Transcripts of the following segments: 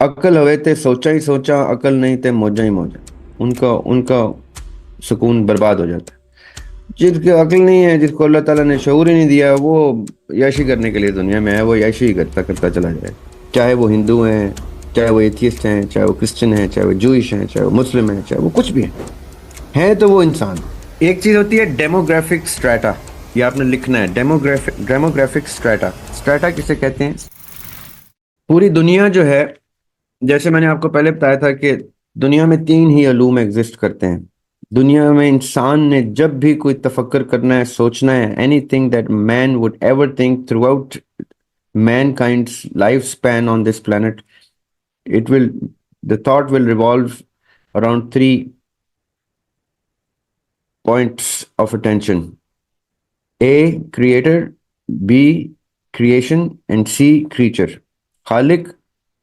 عقل ہوئے تھے سوچا ہی سوچا، عقل نہیں تھے موجہ ہی موجہ۔ ان کا سکون برباد ہو جاتا ہے۔ جس کی عقل نہیں ہے، جس کو اللہ تعالیٰ نے شعور ہی نہیں دیا، وہ عیاشی کرنے کے لیے دنیا میں ہے، وہ عیاشی ہی کرتا کرتا چلا جائے، چاہے وہ ہندو ہیں، چاہے وہ ایتھیسٹ ہیں، چاہے وہ کرسچن ہیں، چاہے وہ جوئش ہیں، چاہے وہ مسلم ہیں، چاہے وہ کچھ بھی ہیں تو وہ انسان۔ ایک چیز ہوتی ہے ڈیموگرافک سٹریٹا، یہ آپ نے لکھنا ہے، ڈیموگرافک سٹریٹا۔ سٹریٹا کسے کہتے ہیں؟ پوری دنیا جو ہے، جیسے میں نے آپ کو پہلے بتایا تھا کہ دنیا میں تین ہی علوم ایگزسٹ کرتے ہیں۔ دنیا میں انسان نے جب بھی کوئی تفکر کرنا ہے، سوچنا ہے، anything that man would ever think throughout mankind's life span on this planet, it will the thought will revolve around 3 points of attention: A creator, B creation and C creature. خالق،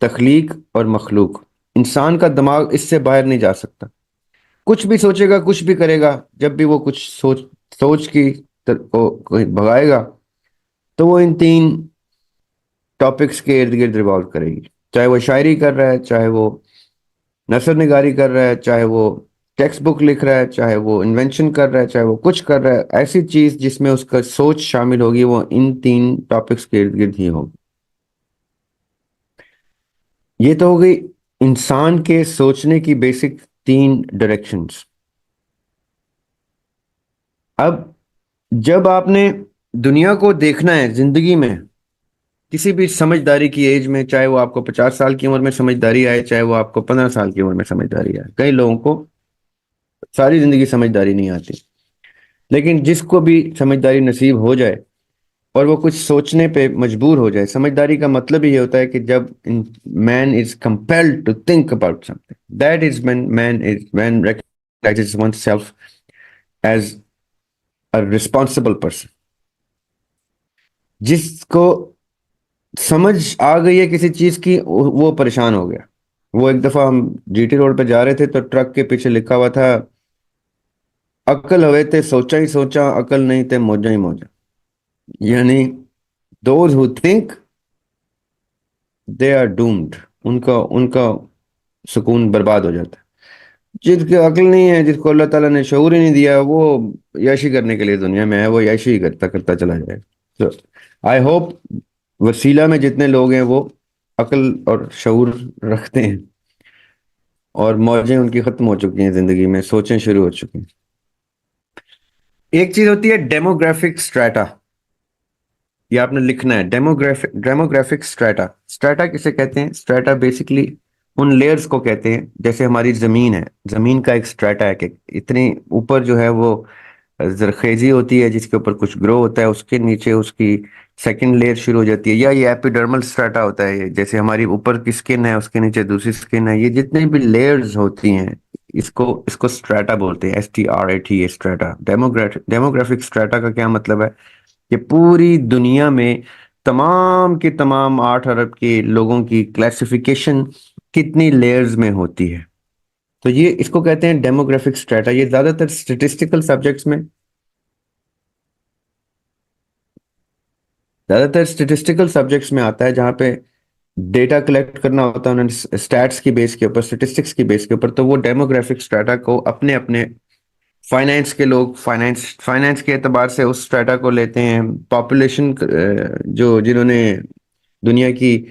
تخلیق اور مخلوق۔ انسان کا دماغ اس سے باہر نہیں جا سکتا، کچھ بھی سوچے گا، کچھ بھی کرے گا، جب بھی وہ کچھ سوچ کی کو بھگائے گا تو وہ ان تین ٹاپکس کے ارد گرد ریوالو کرے گی، چاہے وہ شاعری کر رہا ہے، چاہے وہ نثر نگاری کر رہا ہے، چاہے وہ ٹیکسٹ بک لکھ رہا ہے، چاہے وہ انوینشن کر رہا ہے، چاہے وہ کچھ کر رہا ہے، ایسی چیز جس میں اس کا سوچ شامل ہوگی وہ ان تین ٹاپکس کے ارد گرد ہی ہوگی۔ یہ تو ہو گئی انسان کے سوچنے کی بیسک 3 ڈائریکشنز۔ اب جب آپ نے دنیا کو دیکھنا ہے زندگی میں، کسی بھی سمجھداری کی ایج میں، چاہے وہ آپ کو 50 سال کی عمر میں سمجھداری آئے، چاہے وہ آپ کو 15 سال کی عمر میں سمجھداری آئے، کئی لوگوں کو ساری زندگی سمجھداری نہیں آتی، لیکن جس کو بھی سمجھداری نصیب ہو جائے اور وہ کچھ سوچنے پہ مجبور ہو جائے، سمجھداری کا مطلب یہ ہوتا ہے کہ جب man is compelled to think about something, that is man recognizes oneself as a responsible person. جس کو سمجھ آ گئی ہے کسی چیز کی، وہ پریشان ہو گیا۔ وہ ایک دفعہ ہم جی ٹی روڈ پہ جا رہے تھے تو ٹرک کے پیچھے لکھا ہوا تھا، عقل ہوئے تھے سوچا ہی سوچا، عقل نہیں تھے موجہ ہی موجہ۔ یعنی those who think they are doomed, ان کا سکون برباد ہو جاتا ہے۔ جس کی عقل نہیں ہے، جس کو اللہ تعالیٰ نے شعور ہی نہیں دیا، وہ عیاشی کرنے کے لیے دنیا میں ہے، وہ عیاشی ہی کرتا کرتا چلا جائے۔ تو آئی ہوپ وسیلہ میں جتنے لوگ ہیں وہ عقل اور شعور رکھتے ہیں، اور موجیں ان کی ختم ہو چکی ہیں زندگی میں، سوچیں شروع ہو چکی ہیں۔ ایک چیز ہوتی ہے ڈیموگرافک سٹریٹا، یہ آپ نے لکھنا ہے، ڈیموگرافک سٹریٹا۔ سٹریٹا کسے کہتے ہیں؟ سٹریٹا بیسکلی ان لیئرز کو کہتے ہیں، جیسے ہماری زمین ہے، زمین کا ایک سٹریٹا ہے کہ اتنی اوپر جو ہے وہ زرخیزی ہوتی ہے، جس کے اوپر کچھ گرو ہوتا ہے، اس کے نیچے اس کی سیکنڈ لیئر شروع ہو جاتی ہے، یا یہ ایپیڈرمل سٹریٹا ہوتا ہے، جیسے ہماری اوپر کی سکن ہے، اس کے نیچے دوسری سکن ہے، یہ جتنی بھی لیئرز ہوتی ہیں اس کو سٹریٹا بولتے ہیں، STRATA سٹریٹا۔ ڈیموگرافک سٹریٹا کا کیا مطلب ہے؟ کہ پوری دنیا میں تمام کے تمام 8 ارب کے لوگوں کی کلاسیفیکیشن کتنی لیئرز میں ہوتی ہے، تو یہ اس کو کہتے ہیں ڈیموگرافک سٹریٹا۔ یہ زیادہ تر اسٹیٹسٹیکل سبجیکٹس میں آتا ہے، جہاں پہ ڈیٹا کلیکٹ کرنا ہوتا ہے انہوں نے اسٹیٹس کی بیس کے اوپر، اسٹیٹسٹکس کی بیس کے اوپر، تو وہ ڈیموگرافک سٹریٹا کو اپنے اپنے فائنینس کے لوگ فائنینس کے اعتبار سے اس سٹریٹا کو لیتے ہیں، پاپولیشن جنہوں نے دنیا کی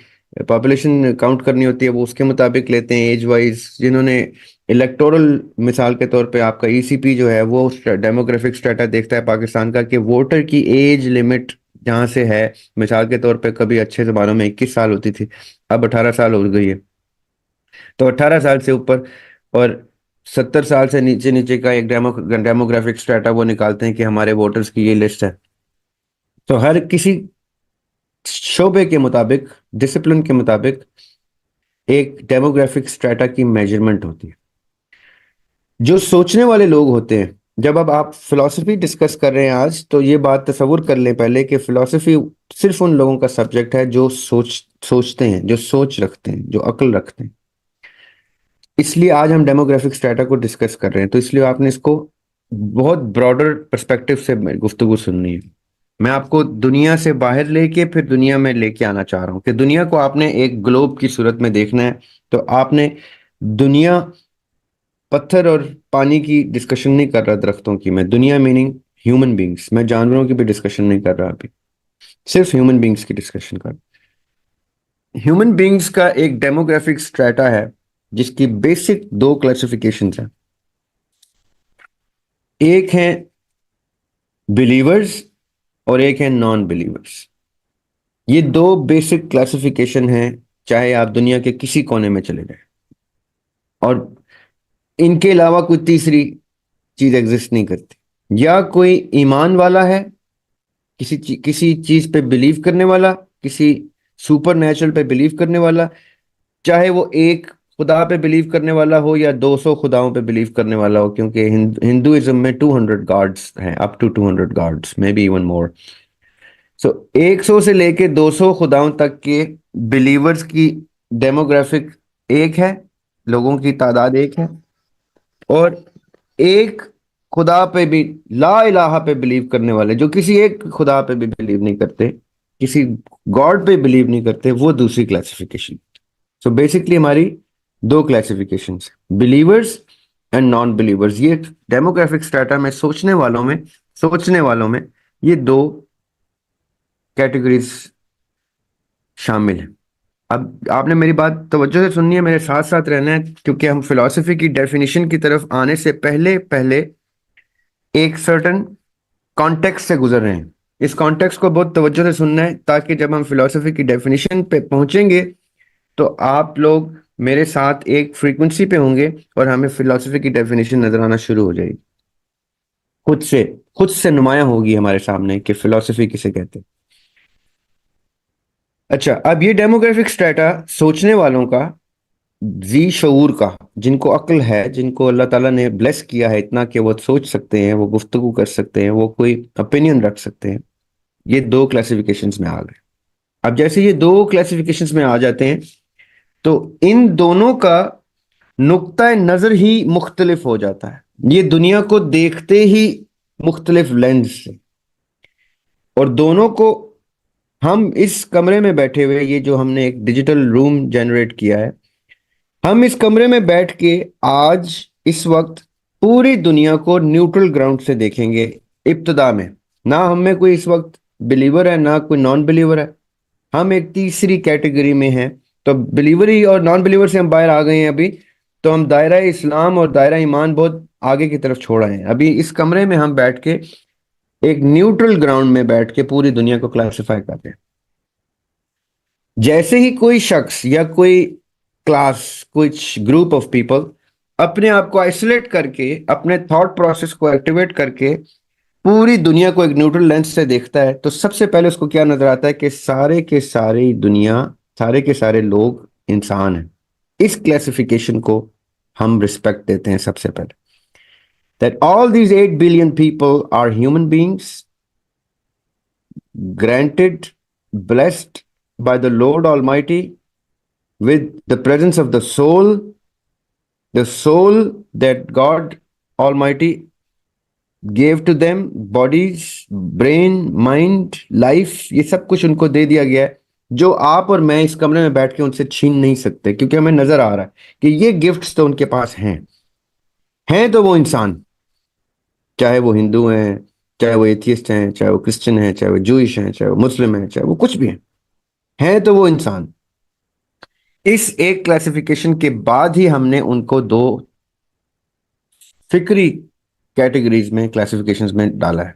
پاپولیشن کاؤنٹ کرنی ہوتی ہے وہ اس کے مطابق لیتے ہیں، ایج وائز، جنہوں نے الیکٹورل، مثال کے طور پہ آپ کا ECP جو ہے وہ ڈیموگرافک سٹریٹا دیکھتا ہے پاکستان کا، کہ ووٹر کی ایج لمٹ جہاں سے ہے، مثال کے طور پہ کبھی اچھے زمانوں میں 21 سال ہوتی تھی، اب 18 سال ہو گئی ہے، تو 18 سال سے اوپر اور 70 سال سے نیچے نیچے کا ایک ڈیموگرافک سٹریٹا وہ نکالتے ہیں کہ ہمارے ووٹرز کی یہ لسٹ ہے۔ تو ہر کسی شعبے کے مطابق، ڈسپلن کے مطابق ایک ڈیموگرافک سٹریٹا کی میجرمنٹ ہوتی ہے۔ جو سوچنے والے لوگ ہوتے ہیں، جب اب آپ فلسفی ڈسکس کر رہے ہیں آج، تو یہ بات تصور کر لیں پہلے کہ فلسفی صرف ان لوگوں کا سبجیکٹ ہے جو سوچتے ہیں، جو سوچ رکھتے ہیں، جو عقل رکھتے ہیں۔ اس لیے آج ہم ڈیموگرافک سٹریٹا کو ڈسکس کر رہے ہیں، تو اس لیے آپ نے اس کو بہت براڈر پرسپیکٹو سے گفتگو سننی ہے۔ میں آپ کو دنیا سے باہر لے کے پھر دنیا میں لے کے آنا چاہ رہا ہوں کہ دنیا کو آپ نے ایک گلوب کی صورت میں دیکھنا ہے. تو آپ نے دنیا پتھر اور پانی کی ڈسکشن نہیں کر رہا درختوں کی, میں دنیا میننگ ہیومن بینگس, میں جانوروں کی بھی ڈسکشن نہیں کر رہا ابھی, صرف ہیومن بینگس کی ڈسکشن کر رہا ہوں. ہیومن بینگس کا ایک ڈیموگرافک سٹریٹا ہے جس کی بیسک دو کلاسیفیکیشنز ہیں. ایک ہیں بلیورز اور ایک ہیں نان بلیورز. یہ دو بیسک کلاسیفیکیشن ہیں چاہے آپ دنیا کے کسی کونے میں چلے جائیں, اور ان کے علاوہ کوئی تیسری چیز ایگزسٹ نہیں کرتی. یا کوئی ایمان والا ہے, کسی چیز پہ بلیو کرنے والا, کسی سپر نیچرل پہ بلیو کرنے والا, چاہے وہ ایک خدا پہ بلیو کرنے والا ہو یا 200 خداؤں پہ بلیو کرنے والا ہو, کیونکہ ہندوازم میں 200 گاڈز ہیں, up to 200 gods, may be even more. So 100 سے لے کے 200 خداؤں تک کے بلیورز کی ڈیموگرافک ایک ہے, لوگوں کی تعداد ایک ہے. اور ایک خدا پہ بھی, لا الہ پہ بلیو کرنے والے جو کسی ایک خدا پہ بھی بلیو نہیں کرتے, کسی گاڈ پہ بلیو نہیں کرتے, وہ دوسری کلاسیفیکیشن. سو بیسکلی ہماری دو classification, believers and non believers. یہ ڈیموگرافک سٹریٹا میں سوچنے والوں میں یہ دو کیٹیگریز شامل ہیں. اب آپ نے میری بات توجہ سے سننی ہے, میرے ساتھ ساتھ رہنا ہے, کیونکہ ہم فلسفی کی ڈیفینیشن کی طرف آنے سے پہلے ایک سرٹن کانٹیکس سے گزر رہے ہیں. اس کانٹیکس کو بہت توجہ سے سننا ہے تاکہ جب ہم فلسفی کی ڈیفینیشن پہ پہنچیں گے تو آپ لوگ میرے ساتھ ایک فریکوینسی پہ ہوں گے اور ہمیں فلسفی کی ڈیفینیشن نظر آنا شروع ہو جائے گی, خود سے نمایاں ہوگی ہمارے سامنے کہ فلسفی کسے کہتے ہیں. اچھا, اب یہ ڈیموگرافک سٹریٹا سوچنے والوں کا, ذی شعور کا, جن کو عقل ہے, جن کو اللہ تعالیٰ نے بلیس کیا ہے اتنا کہ وہ سوچ سکتے ہیں, وہ گفتگو کر سکتے ہیں, وہ کوئی اپینین رکھ سکتے ہیں, یہ دو کلاسیفیکیشنز میں آ گئے. اب جیسے یہ دو کلاسیفیکیشنز میں آ جاتے ہیں تو ان دونوں کا نقطہ نظر ہی مختلف ہو جاتا ہے. یہ دنیا کو دیکھتے ہی مختلف لینز سے, اور دونوں کو ہم اس کمرے میں بیٹھے ہوئے, یہ جو ہم نے ایک ڈیجیٹل روم جنریٹ کیا ہے, ہم اس کمرے میں بیٹھ کے آج اس وقت پوری دنیا کو نیوٹرل گراؤنڈ سے دیکھیں گے. ابتدا میں نہ ہم میں کوئی اس وقت بلیور ہے نہ کوئی نان بلیور ہے, ہم ایک تیسری کیٹیگری میں ہیں. تو بلیوری اور نان بلیور سے ہم باہر آ گئے ہیں ابھی, تو ہم دائرہ اسلام اور دائرہ ایمان بہت آگے کی طرف چھوڑ آئے ہیں. ابھی اس کمرے میں ہم بیٹھ کے ایک نیوٹرل گراؤنڈ میں بیٹھ کے پوری دنیا کو کلاسیفائی کرتے ہیں. جیسے ہی کوئی شخص یا کوئی کلاس, کچھ گروپ آف پیپل اپنے آپ کو آئسولیٹ کر کے, اپنے تھاٹ پروسیس کو ایکٹیویٹ کر کے پوری دنیا کو ایک نیوٹرل لینس سے دیکھتا ہے, تو سب سے پہلے اس کو کیا نظر آتا ہے کہ سارے کے ساری دنیا, سارے کے سارے لوگ انسان ہیں. اس کلاسیفیکیشن کو ہم رسپیکٹ دیتے ہیں سب سے پہلے, that all these 8 billion people are human beings granted, blessed by the Lord Almighty with the presence of the soul that God Almighty gave to them, bodies, brain, mind, life, یہ سب کچھ ان کو دے دیا گیا ہے جو آپ اور میں اس کمرے میں بیٹھ کے ان سے چھین نہیں سکتے, کیونکہ ہمیں نظر آ رہا ہے کہ یہ گفٹس تو ان کے پاس ہیں تو وہ انسان, چاہے وہ ہندو ہیں, چاہے وہ ایتھیسٹ ہیں, چاہے وہ کرسچن ہیں, چاہے وہ جوئش ہیں, چاہے وہ مسلم ہیں, چاہے وہ کچھ بھی ہیں تو وہ انسان. اس ایک کلاسیفیکیشن کے بعد ہی ہم نے ان کو دو فکری کیٹیگریز میں, کلاسیفیکیشنز میں ڈالا ہے.